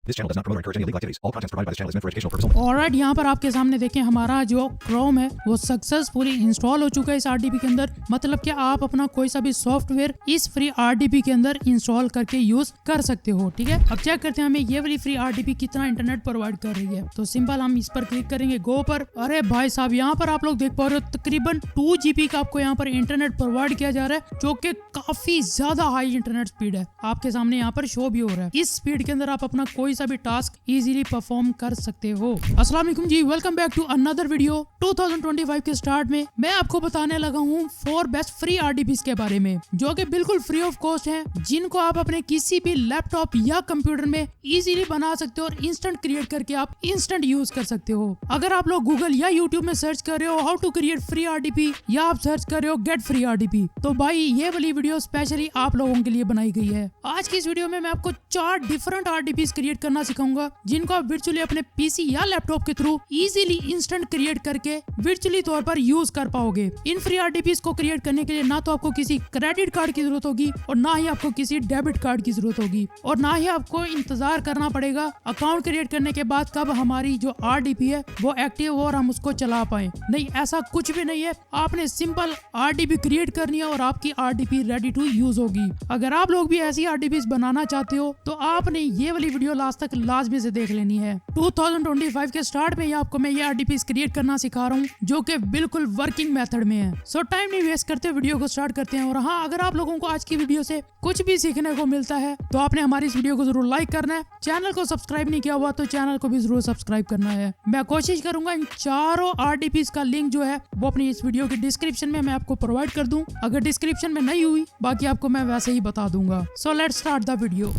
This channel does not promote or encourage any illegal activities. All contents provided by this channel is meant for educational purposes only. Alright, यहाँ पर आपके सामने देखें हमारा जो Chrome है वो सक्सेसफुली इंस्टॉल हो चुका है इस आरडीपी के अंदर। मतलब कि आप अपना कोई सा भी सॉफ्टवेयर इस फ्री आरडीपी के अंदर इंस्टॉल करके यूज कर सकते हो। ठीक है, अब चेक करते हैं हमें ये वाली फ्री आरडीपी कितना इंटरनेट प्रोवाइड कर रही है। तो सिंपल हम इस पर क्लिक करेंगे गो पर। अरे भाई साहब, यहाँ पर आप लोग देख पा रहे हो तकरीबन 2 GB का आपको यहाँ पर इंटरनेट प्रोवाइड किया जा रहा है, जो कि काफी ज्यादा हाई इंटरनेट स्पीड है। आपके सामने यहाँ पर शो भी हो रहा है। इस स्पीड के अंदर आप अपना कोई सा भी टास्क इजीली परफॉर्म कर सकते हो। अस्सलाम वालेकुम जी, welcome back to another video. 2025 के स्टार्ट में मैं आपको बताने लगा हूँ 4 बेस्ट फ्री आरडीपीज के बारे में, जो कि बिल्कुल फ्री ऑफ कॉस्ट हैं, जिनको आप अपने किसी भी लैपटॉप या कंप्यूटर में इजीली बना सकते हो और इंस्टेंट क्रिएट करके आप इंस्टेंट यूज कर सकते हो। अगर आप लोग गूगल या यूट्यूब में सर्च कर रहे हो how to create free RDP या आप सर्च कर रहे हो गेट फ्री आरडीपी, तो भाई ये वाली वीडियो स्पेशली आप लोगों के लिए बनाई गई है। आज की इस वीडियो में मैं आपको 4 डिफरेंट आरडीपीज क्रिएट करना सिखाऊंगा, जिनको आप वर्चुअली अपने पीसी या लैपटॉप के थ्रू इजीली इंस्टेंट क्रिएट करके वर्चुअली तौर पर यूज कर पाओगे। इन फ्री आरडीपीज को क्रिएट करने के लिए ना तो आपको किसी क्रेडिट कार्ड की जरूरत होगी और ना ही आपको किसी डेबिट कार्ड की जरूरत होगी, और ना ही आपको इंतजार करना पड़ेगा अकाउंट क्रिएट करने के बाद कब हमारी जो आरडीपी है वो एक्टिव हो और हम उसको चला पाए। नहीं, ऐसा कुछ भी नहीं है। आपने सिंपल आरडीपी क्रिएट करनी है और आपकी आरडीपी रेडी टू यूज होगी। अगर आप लोग भी ऐसी आरडीपीज बनाना चाहते हो तो आपने ये वाली वीडियो लास्ट तक लाजमी से देख लेनी है। 2025 के स्टार्ट में ही आपको मैं ये आरडीपीज क्रिएट करना सिखा रहा हूँ, जो कि बिल्कुल वर्किंग मेथड में है। सो टाइम नहीं वेस्ट करते, वीडियो को स्टार्ट करते हैं। और हाँ, अगर आप लोगों को आज की वीडियो से कुछ भी सीखने को मिलता है तो आपने हमारी इस वीडियो को जरूर लाइक करना है। चैनल को सब्सक्राइब नहीं किया हुआ तो चैनल को भी जरूर सब्सक्राइब करना है। मैं कोशिश करूंगा इन चारों आरडीपीज का लिंक जो है वो अपनी इस वीडियो के डिस्क्रिप्शन में मैं आपको प्रोवाइड कर दूं। अगर डिस्क्रिप्शन में नहीं हुई, बाकी आपको मैं वैसे ही बता दूंगा। So let's start the video.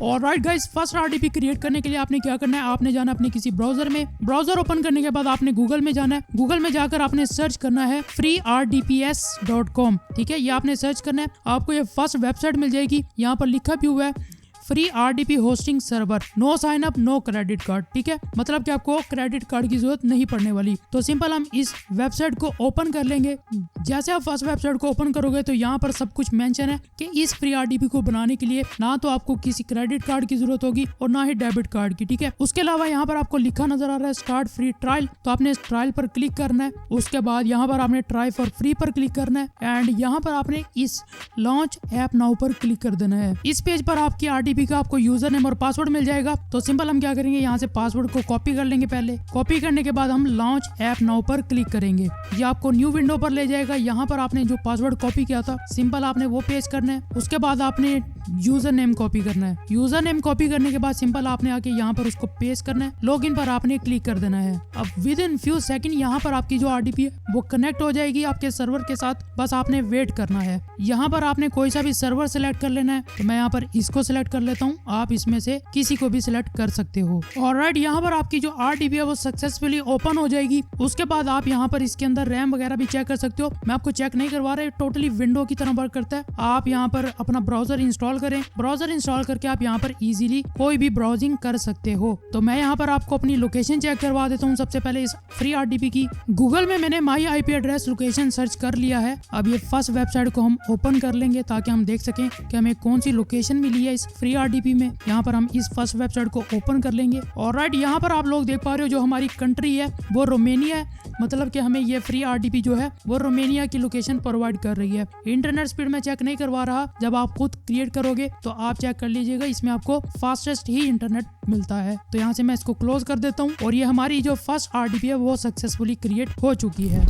Alright guys, first RDP create करने के लिए आपने क्या करना है, आपने जाना अपने किसी ब्राउजर में। ब्राउजर ओपन करने के बाद आपने गूगल में जाना है। गूगल में जाकर आपने सर्च करना है freerdps.com। ठीक है, ये आपने सर्च करना है। आपको ये फर्स्ट वेबसाइट मिल जाएगी। यहाँ पर लिखा भी हुआ है free RDP hosting server, no sign up no credit card. ठीक है, मतलब कि आपको क्रेडिट कार्ड की जरूरत नहीं पड़ने वाली। तो सिंपल हम इस वेबसाइट को ओपन कर लेंगे। जैसे आप फर्स्ट वेबसाइट को ओपन करोगे तो यहाँ पर सब कुछ मेंशन है कि इस फ्री आरडीपी को बनाने के लिए ना तो आपको किसी क्रेडिट कार्ड की जरूरत होगी और ना ही डेबिट कार्ड की। ठीक है, उसके अलावा यहाँ पर आपको लिखा नजर आ रहा है स्टार्ट फ्री ट्रायल, तो आपने इस ट्रायल पर क्लिक करना है। उसके बाद यहाँ पर आपने ट्राई फॉर फ्री पर क्लिक करना है एंड यहाँ पर आपने इस लॉन्च ऐप नाउ पर क्लिक कर देना है। इस पेज पर आपकी आरडीपी का आपको यूजर नेम और पासवर्ड मिल जाएगा। तो सिंपल हम क्या करेंगे, यहाँ से पासवर्ड को कॉपी कर लेंगे। पहले कॉपी करने के बाद हम लॉन्च ऐप नाउ पर क्लिक करेंगे। ये आपको न्यू विंडो पर ले जाएगा। यहाँ पर आपने जो पासवर्ड कॉपी किया था सिंपल आपने वो पेस्ट करना है। उसके बाद आपने यूजर नेम कॉपी करना है। यूजर नेम कॉपी करने के बाद सिंपल आपने आके यहाँ पर उसको पेस्ट करना है। लॉगिन पर आपने क्लिक कर देना है। अब विद इन फ्यू सेकंड यहाँ पर आपकी जो आरडीपी है वो कनेक्ट हो जाएगी आपके सर्वर के साथ। बस आपने वेट करना है। यहाँ पर आपने कोई सा भी सर्वर सिलेक्ट कर लेना है। तो मैं यहाँ पर इसको सिलेक्ट कर लेता हूँ, आप इसमें से किसी को भी सिलेक्ट कर सकते हो। ऑलराइट, यहाँ पर आपकी जो आरडीपी है वो सक्सेसफुली ओपन हो जाएगी। उसके बाद आप यहाँ पर इसके अंदर रैम वगैरह भी चेक कर सकते हो। मैं आपको चेक नहीं करवा रहा, टोटली विंडो की तरह वर्क करता है। आप यहाँ पर अपना ब्राउजर इंस्टॉल करें। ब्राउजर इंस्टॉल करके आप यहाँ पर इजीली कोई भी ब्राउजिंग कर सकते हो। तो मैं यहाँ पर आपको अपनी लोकेशन चेक करवा देता हूँ। सबसे पहले इस फ्री आरडीपी की गूगल में मैंने माई आईपी एड्रेस लोकेशन सर्च कर लिया है। अब ये फर्स्ट वेबसाइट को हम ओपन कर लेंगे ताकि हम देख सकें कि हमें कौन सी लोकेशन मिली है इस फ्री आरडीपी में। यहाँ पर हम इस फर्स्ट वेबसाइट को ओपन कर लेंगे। ऑलराइट, यहाँ पर आप लोग देख पा रहे हो जो हमारी कंट्री है वो रोमेनिया है। मतलब कि हमें ये फ्री आरडीपी जो है वो रोमेनिया की लोकेशन प्रोवाइड कर रही है। इंटरनेट स्पीड में चेक नहीं करवा रहा, जब आप खुद क्रिएट करोगे तो आप चेक कर लीजिएगा, इसमें आपको फास्टेस्ट ही इंटरनेट मिलता है। तो यहाँ से मैं इसको क्लोज कर देता हूँ और ये हमारी जो फर्स्ट आरडीपी है वो सक्सेसफुली क्रिएट हो चुकी है।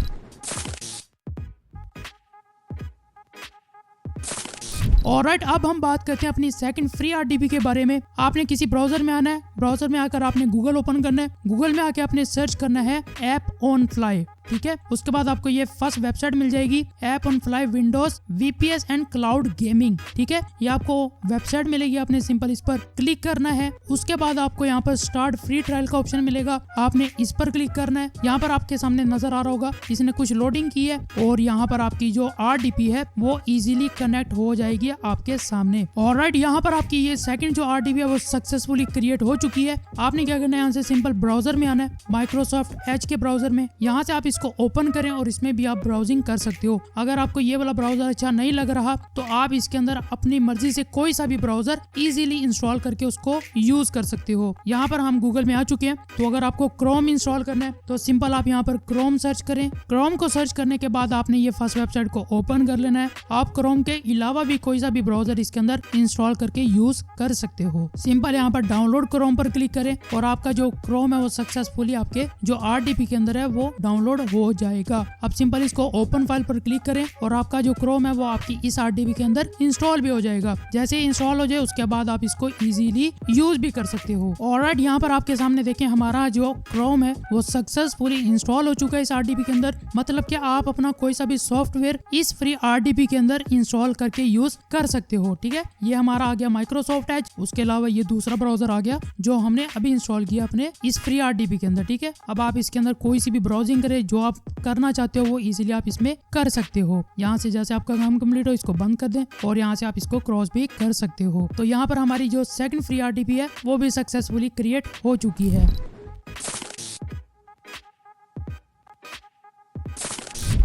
ऑलराइट, अब हम बात करते हैं अपनी सेकंड फ्री आरडीपी के बारे में। आपने किसी ब्राउजर में आना है। ब्राउजर में आकर आपने गूगल ओपन करना है। गूगल में आके आपने सर्च करना है ऐप ऑन फ्लाई। ठीक है, उसके बाद आपको ये फर्स्ट वेबसाइट मिल जाएगी app on fly Windows VPS and cloud gaming. ठीक है, ये आपको वेबसाइट मिलेगी। आपने सिंपल इस पर क्लिक करना है। उसके बाद आपको यहाँ पर स्टार्ट फ्री ट्रायल का ऑप्शन मिलेगा, आपने इस पर क्लिक करना है। यहाँ पर आपके सामने नजर आ रहा होगा इसने कुछ लोडिंग की है और यहाँ पर आपकी जो आरडीपी है वो इजीली कनेक्ट हो जाएगी आपके सामने। ऑलराइट, यहाँ पर आपकी ये सेकंड जो आरडीपी है वो सक्सेसफुली क्रिएट हो चुकी है। आपने क्या करना है, यहाँ से सिंपल ब्राउजर में आना है, माइक्रोसॉफ्ट एज के ब्राउजर में। यहाँ से आप इसको ओपन करें और इसमें भी आप ब्राउजिंग कर सकते हो। अगर आपको ये वाला ब्राउजर अच्छा नहीं लग रहा तो आप इसके अंदर अपनी मर्जी से कोई सा भी ब्राउजर इजीली इंस्टॉल करके उसको यूज कर सकते हो। यहाँ पर हम गूगल में आ चुके हैं, तो अगर आपको क्रोम इंस्टॉल करना है तो सिंपल आप यहाँ पर क्रोम सर्च करें। क्रोम को सर्च करने के बाद आपने ये फर्स्ट वेबसाइट को ओपन कर लेना है। आप क्रोम के अलावा भी कोई सा भी ब्राउजर इसके अंदर इंस्टॉल करके यूज कर सकते हो। सिंपल यहाँ पर डाउनलोड क्रोम पर क्लिक करें और आपका जो क्रोम है वो सक्सेसफुली आपके जो RDP के अंदर है वो डाउनलोड हो जाएगा। अब सिंपल इसको ओपन फाइल पर क्लिक करें और आपका जो क्रोम है वो आपकी इस RDP के अंदर इंस्टॉल भी हो जाएगा। जैसे इंस्टॉल हो जाए उसके बाद आप इसको इजीली यूज भी कर सकते हो। ऑलराइट, यहाँ पर आपके सामने देखें हमारा जो क्रोम है वो सक्सेसफुली इंस्टॉल हो चुका है इस RDP के अंदर। मतलब कि आप अपना कोई सा भी सॉफ्टवेयर इस फ्री RDP के अंदर इंस्टॉल करके यूज कर सकते हो। ठीक है, ये हमारा आ गया माइक्रोसॉफ्ट एज। उसके अलावा ये दूसरा ब्राउजर आ गया जो हमने अभी इंस्टॉल किया अपने इस फ्री RDP के अंदर। ठीक है, अब आप इसके अंदर कोई सी भी ब्राउजिंग करें, जो आप करना चाहते हो वो इजीली आप इसमें कर सकते हो। यहाँ से जैसे आपका काम कंप्लीट हो इसको बंद कर दें और यहाँ से आप इसको क्रॉस भी कर सकते हो। तो यहाँ पर हमारी जो सेकंड फ्री RDP है वो भी सक्सेसफुली क्रिएट हो चुकी है।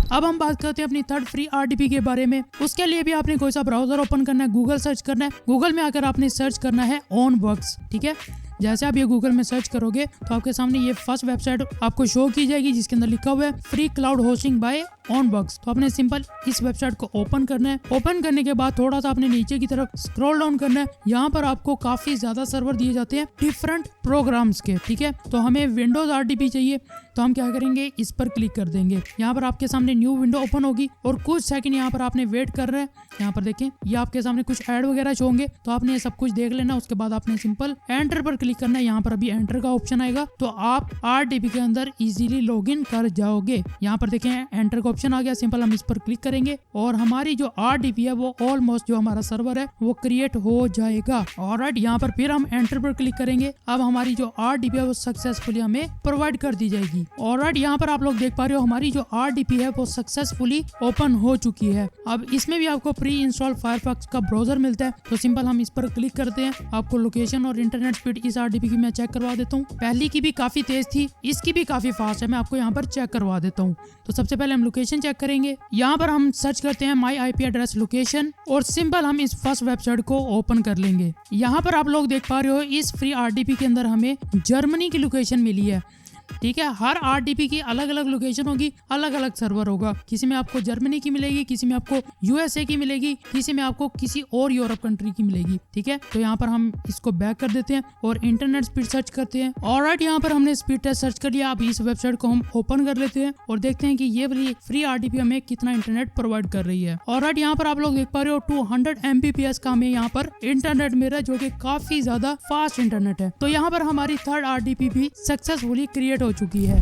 अब हम बात करते हैं अपनी थर्ड फ्री RDP के बारे में। उसके लिए भी आपने कोई सा ब्राउजर ओपन करना है, गूगल सर्च करना है। गूगल में आकर आपने सर्च करना है OnWorks। ठीक है, जैसे आप ये गूगल में सर्च करोगे तो आपके सामने ये फर्स्ट वेबसाइट आपको शो की जाएगी जिसके अंदर लिखा हुआ है free cloud hosting by OnWorks। तो आपने सिंपल इस वेबसाइट को ओपन करना है। ओपन करने के बाद थोड़ा सा आपने नीचे की तरफ स्क्रॉल डाउन करना है। यहाँ पर आपको काफी ज्यादा सर्वर दिए जाते हैं डिफरेंट प्रोग्राम्स के। ठीक है, तो हमें विंडोज RDP चाहिए तो हम क्या करेंगे, इस पर क्लिक कर देंगे। यहाँ पर आपके सामने न्यू विंडो ओपन होगी और कुछ सेकंड यहाँ पर आपने वेट कर रहे हैं। यहाँ पर देखें ये आपके सामने कुछ ऐड वगैरह शो होंगे, तो आपने ये सब कुछ देख लेना। उसके बाद आपने सिंपल एंटर पर क्लिक करना है। यहाँ पर अभी एंटर का ऑप्शन आएगा तो आप RDP के अंदर इजीली लॉगिन कर जाओगे। यहाँ पर देखें एंटर का ऑप्शन आ गया, सिंपल हम इस पर क्लिक करेंगे और हमारी जो RDP है वो ऑलमोस्ट जो हमारा सर्वर है वो क्रिएट हो जाएगा। ऑलराइट, यहाँ पर फिर हम एंटर पर क्लिक करेंगे। अब हमारी जो RDP है वो सक्सेसफुली हमें प्रोवाइड कर दी जाएगी। ऑलराइट, यहाँ पर आप लोग देख पा रहे हो हमारी जो RDP है वो सक्सेसफुली ओपन हो चुकी है। अब इसमें भी आपको प्री इंस्टॉल फायरफॉक्स का ब्राउजर मिलता है, तो सिंपल हम इस पर क्लिक करते हैं। आपको लोकेशन और इंटरनेट स्पीड इस RDP की मैं चेक करवा देता हूँ। पहली की भी काफी तेज थी, इसकी भी काफी फास्ट है, मैं आपको यहाँ पर चेक करवा देता हूँ। तो सबसे पहले हम लोकेशन चेक करेंगे। यहाँ पर हम सर्च करते हैं माई IP एड्रेस लोकेशन और सिंपल हम इस फर्स्ट वेबसाइट को ओपन कर लेंगे। यहाँ पर आप लोग देख पा रहे हो इस फ्री RDP के अंदर हमें जर्मनी की लोकेशन मिली है। ठीक है, हर RDP की अलग अलग लोकेशन होगी, अलग अलग सर्वर होगा। किसी में आपको जर्मनी की मिलेगी, किसी में आपको USA की मिलेगी, किसी में आपको किसी और यूरोप कंट्री की मिलेगी। ठीक है, तो यहाँ पर हम इसको बैक कर देते हैं और इंटरनेट स्पीड सर्च करते हैं। ऑलराइट, यहाँ पर हमने स्पीड टेस्ट सर्च कर लिया। अब इस वेबसाइट को हम ओपन कर लेते हैं और देखते हैं कि ये वाली फ्री RDP हमें कितना इंटरनेट प्रोवाइड कर रही है। ऑलराइट, यहाँ पर आप लोग देख पा रहे हो 200 Mbps का हमें यहाँ पर इंटरनेट मिल रहा है, जो कि काफी ज्यादा फास्ट इंटरनेट है। तो यहाँ पर हमारी थर्ड RDP भी सक्सेसफुली क्रिएट हो चुकी है।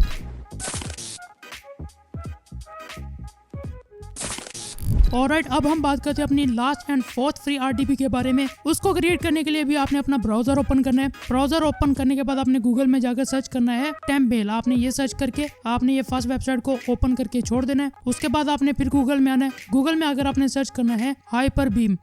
ऑलराइट, अब हम बात करते हैं अपनी last and fourth free RDP के बारे में। उसको क्रिएट करने के लिए भी आपने अपना ब्राउजर ओपन करना है। ब्राउजर ओपन करने के बाद आपने गूगल में जाकर सर्च करना है टेम्पमेल। आपने ये सर्च करके आपने ये फर्स्ट वेबसाइट को ओपन करके छोड़ देना है। उसके बाद आपने फिर गूगल में आना है। गूगल में अगर आपने सर्च करना है हाइपरबीम।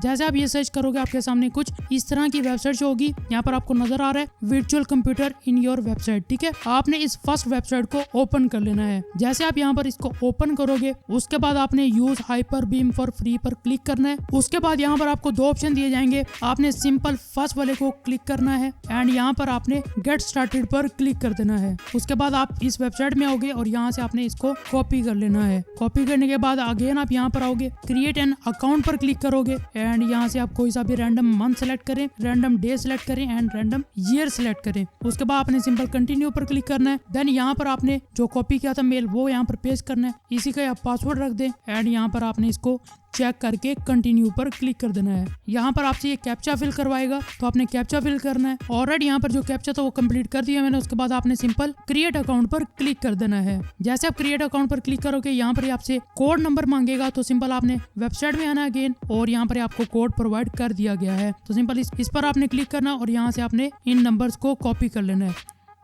जैसे आप ये सर्च करोगे आपके सामने कुछ इस तरह की वेबसाइट होगी। यहाँ पर आपको नजर आ रहा है virtual computer in your website. ठीक है, आपने इस फर्स्ट वेबसाइट को ओपन कर लेना है। जैसे आप यहाँ पर इसको ओपन करोगे उसके बाद आपने यूज हाइपरबीम फॉर फ्री पर क्लिक करना है। उसके बाद यहाँ पर आपको दो ऑप्शन दिए जाएंगे। आपने सिंपल फर्स्ट वाले को क्लिक करना है एंड यहाँ पर आपने गेट स्टार्टेड पर क्लिक कर देना है। उसके बाद आप इस वेबसाइट में आओगे और यहाँ से आपने इसको कॉपी कर लेना है। कॉपी करने के बाद अगेन आप यहाँ पर आओगे, क्रिएट एन अकाउंट पर क्लिक करोगे एंड यहाँ से आप कोई सा भी रैंडम मंथ सेलेक्ट करें, रैंडम डे सेलेक्ट करें एंड रैंडम ईयर सेलेक्ट करें। उसके बाद आपने सिंपल कंटिन्यू पर क्लिक करना है। देन यहाँ पर आपने जो कॉपी किया था मेल वो यहाँ पर पेस्ट करना है। इसी का आप पासवर्ड रख दें एंड यहाँ पर आपने इसको चेक करके कंटिन्यू पर क्लिक कर देना है। यहाँ पर आपसे ये कैप्चा फिल करवाएगा तो आपने कैप्चा फिल करना है। ऑलरेडी यहाँ पर जो कैप्चा था वो कंप्लीट कर दिया मैंने। उसके बाद आपने सिंपल क्रिएट अकाउंट पर क्लिक कर देना है। जैसे आप क्रिएट अकाउंट पर क्लिक करोगे यहाँ पर आपसे कोड नंबर मांगेगा, तो सिंपल आपने वेबसाइट में आना अगेन और यहाँ पर आपको कोड प्रोवाइड कर दिया गया है। तो सिंपल इस पर आपने क्लिक करना और यहाँ से आपने इन नंबर्स को कॉपी कर लेना है।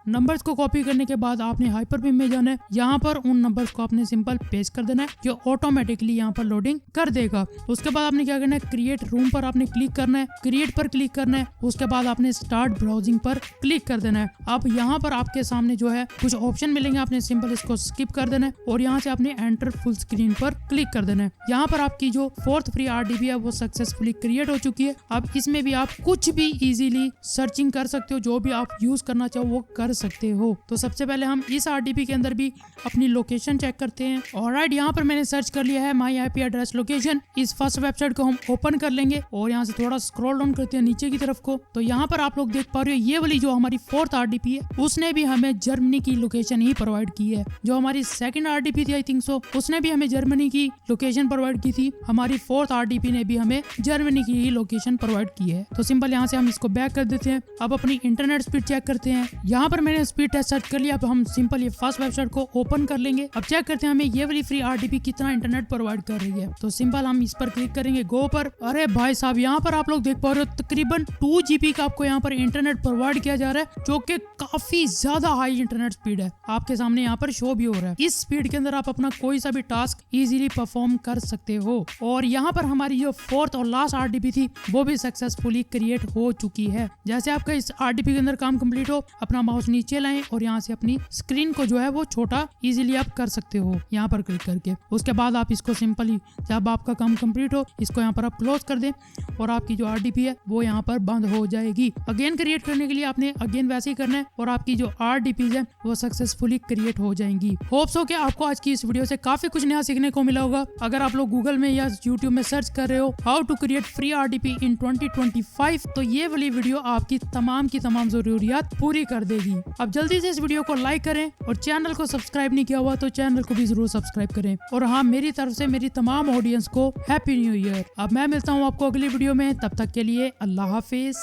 नंबर्स को कॉपी करने के बाद आपने हाइपरबिम में जाना है। यहाँ पर उन नंबर्स को आपने सिंपल पेस्ट कर देना है, जो ऑटोमेटिकली यहाँ पर लोडिंग कर देगा। उसके बाद आपने क्या करना है, क्रिएट रूम पर आपने क्लिक करना है, क्रिएट पर क्लिक करना है। उसके बाद आपने स्टार्ट ब्राउजिंग पर क्लिक कर देना है। अब यहाँ पर आपके सामने जो है कुछ ऑप्शन मिलेंगे, आपने सिंपल इसको स्किप कर देना है और यहाँ से आपने एंटर फुल स्क्रीन पर क्लिक कर देना है। यहाँ पर आपकी जो 4th फ्री RDP है वो सक्सेसफुली क्रिएट हो चुकी है। अब इसमें भी आप कुछ भी इजीली सर्चिंग कर सकते हो, जो भी आप यूज करना चाहो वो कर सकते हो। तो सबसे पहले हम इस RDP के अंदर भी अपनी लोकेशन चेक करते हैं। ऑलराइट, यहाँ पर मैंने सर्च कर लिया है माई IP एड्रेस लोकेशन। इस फर्स्ट वेबसाइट को हम ओपन कर लेंगे और यहाँ से थोड़ा स्क्रॉल डाउन करते हैं नीचे की तरफ को। तो यहाँ पर आप लोग देख पा रहे हो ये वाली जो हमारी 4th RDP है उसने भी हमें जर्मनी की लोकेशन ही प्रोवाइड की है। जो हमारी 2nd RDP थी आई थिंक सो, उसने भी हमें जर्मनी की लोकेशन प्रोवाइड की थी। हमारी 4th RDP ने भी हमें जर्मनी की ही लोकेशन प्रोवाइड की है। तो सिंपल यहाँ से हम इसको बैक कर देते हैं। अब अपनी इंटरनेट स्पीड चेक करते हैं। यहाँ पर मैंने स्पीड टेस्ट सर्च कर लिया। अब हम सिंपल ये फर्स्ट वेबसाइट को ओपन कर लेंगे। अब चेक करते हैं हमें ये वाली फ्री RDP कितना इंटरनेट प्रोवाइड कर रही है। तो सिंपल हम इस पर क्लिक करेंगे, गो पर। अरे भाई साहब, यहाँ पर आप लोग देख पा रहे हो तकरीबन 2 GB का आपको यहाँ पर इंटरनेट प्रोवाइड किया जा रहा है, जो कि काफी ज्यादा हाई इंटरनेट स्पीड है। आपके सामने यहाँ पर शो भी हो रहा है। इस स्पीड के अंदर आप अपना कोई सा भी टास्क इजीली परफॉर्म कर सकते हो। और यहाँ पर हमारी जो 4th और लास्ट RDP थी वो भी सक्सेसफुली क्रिएट हो चुकी है। जैसे आपका इस RDP के अंदर काम कंप्लीट हो, अपना माउस नीचे लाएं और यहाँ से अपनी स्क्रीन को जो है वो छोटा इजीली आप कर सकते हो यहाँ पर क्लिक करके। उसके बाद आप इसको सिंपली जब आपका काम कंप्लीट हो इसको यहाँ पर आप क्लोज कर दें और आपकी जो RDP है वो यहाँ पर बंद हो जाएगी। अगेन क्रिएट करने के लिए आपने अगेन वैसे ही करना है और आपकी जो RDPs है वो सक्सेसफुली क्रिएट हो जाएंगी। होप्स हो कि आपको आज की इस वीडियो से काफी कुछ नया सीखने को मिला होगा। अगर आप लोग गूगल में या यूट्यूब में सर्च कर रहे हो how to create free RDP in 2025, तो ये वाली वीडियो आपकी तमाम की तमाम जरूरियात पूरी कर देगी। अब जल्दी से इस वीडियो को लाइक करें और चैनल को सब्सक्राइब नहीं किया हुआ तो चैनल को भी जरूर सब्सक्राइब करें। और हाँ, मेरी तरफ से मेरी तमाम ऑडियंस को हैप्पी न्यू ईयर। अब मैं मिलता हूँ आपको अगली वीडियो में, तब तक के लिए अल्लाह हाफिज।